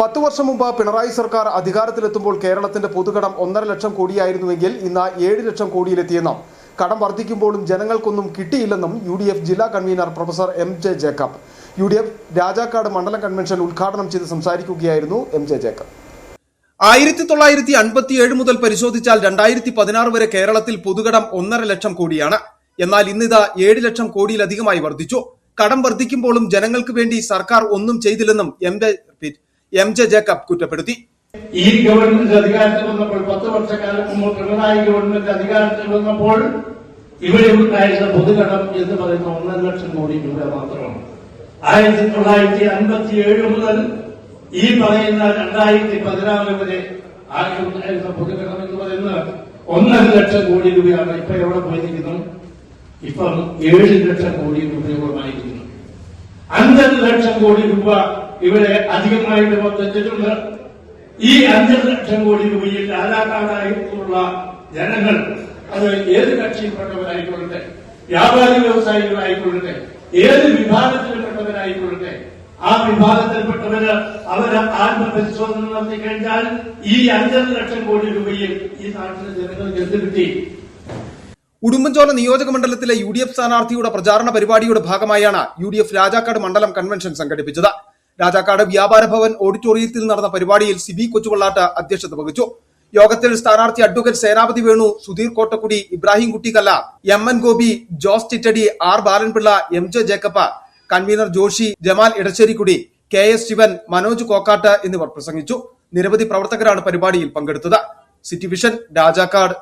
10 വർഷം മുമ്പ് പിണറായി സർക്കാർ അധികാരത്തിലെത്തുമ്പോൾ കേരളത്തിന്റെ പൊതുകടം 1.5 ലക്ഷം കോടിയായിരുന്നുവെങ്കിൽ ഇന്ന് 7 ലക്ഷം കോടിയിലെത്തിയെന്നും കടം വർദ്ധിക്കുമ്പോഴും ജനങ്ങൾക്കൊന്നും കിട്ടിയില്ലെന്നും UDF ജില്ലാ convener professor MJ Jacob UDF Rajakkad മണ്ഡലം കൺവെൻഷൻ ഉദ്ഘാടനം ചെയ്ത് സംസാരിക്കുകയായിരുന്നു MJ ജേക്കബ്. 1957 മുതൽ പരിശോധിച്ചാൽ 2016 വരെ കേരളത്തിൽ പൊതുകടം 1.5 ലക്ഷം കോടിയാണ്. എന്നാൽ ഇന്നിതാ 7 ലക്ഷം കോടിയിലധികമായി വർദ്ധിച്ചു. കടം വർദ്ധിക്കുമ്പോഴും ജനങ്ങൾക്ക് വേണ്ടി സർക്കാർ ഒന്നും ചെയ്തില്ലെന്നും MJ ജേക്കബ് കുറ്റപ്പെടുത്തി. ഈ ഗവൺമെന്റ് അധികാരത്തിൽ വന്നപ്പോൾ 10 വർഷക്കാലം മുമ്പ് പിണറായി ഗവൺമെന്റ് അധികാരത്തിൽ വന്നപ്പോൾ ഇവിടെ ഉണ്ടായിരുന്ന പൊതുകടം എന്ന് പറയുന്ന 1.5 ലക്ഷം കോടി രൂപ മാത്രമാണ്. 1957 മുതൽ ഈ പറയുന്ന 2016 വരെ ആകെയുണ്ടായിരുന്ന പൊതുകടം എന്ന് പറയുന്നത് 1.5 ലക്ഷം കോടി രൂപയാണ്. ഇപ്പൊ എവിടെ പോയിരിക്കുന്നു? ഇപ്പം 7 ലക്ഷം കോടി രൂപയോളമായിരിക്കുന്നു. 5 ലക്ഷം കോടി രൂപ ഇവിടെ അധികമായിട്ട് വന്നിട്ടുണ്ട്. ഈ 5 ലക്ഷം കോടി രൂപയിൽ രാജാക്കാടായിട്ടുള്ള ജനങ്ങൾ, അത് ഏത് കക്ഷിയിൽപ്പെട്ടവരായിക്കൊള്ളട്ടെ, വ്യാപാരി വ്യവസായികളായിക്കൊള്ളട്ടെ, ഏത് വിഭാഗത്തിൽപ്പെട്ടവരായിക്കൊള്ളട്ടെ, ആ വിഭാഗത്തിൽപ്പെട്ടവര് അവര് ആത്മപരിശോധന നടത്തി കഴിഞ്ഞാൽ ഈ 5 ലക്ഷം കോടി രൂപയിൽ ഈ നാട്ടിലെ ജനങ്ങൾക്ക് എന്ത് കിട്ടി? ഉടുമ്പൻചോല നിയോജക മണ്ഡലത്തിലെ UDF സ്ഥാനാർത്ഥിയുടെ പ്രചാരണ പരിപാടിയുടെ ഭാഗമായാണ് UDF രാജാക്കാട് മണ്ഡലം കൺവെൻഷൻ സംഘടിപ്പിച്ചത്. രാജാക്കാട് വ്യാപാര ഭവൻ ഓഡിറ്റോറിയത്തിൽ നടന്ന പരിപാടിയിൽ സിബി കൊച്ചുവള്ളാട്ട് അധ്യക്ഷത വഹിച്ചു. യോഗത്തിൽ സ്ഥാനാർത്ഥി advocate Senapathi Venu, Sudheer Kottakkudi, Ibrahim Kuttikkalla, MN Gopi, Jose Tittadi, R Balanpillai, MJ Jacob, convener Joshi, Jamal Edasserikudi, KS Sivan, Manoj Kokkattu എന്നിവർ പ്രസംഗിച്ചു. നിരവധി പ്രവർത്തകരാണ് പരിപാടിയിൽ പങ്കെടുത്തത്. City Vision Rajakkad.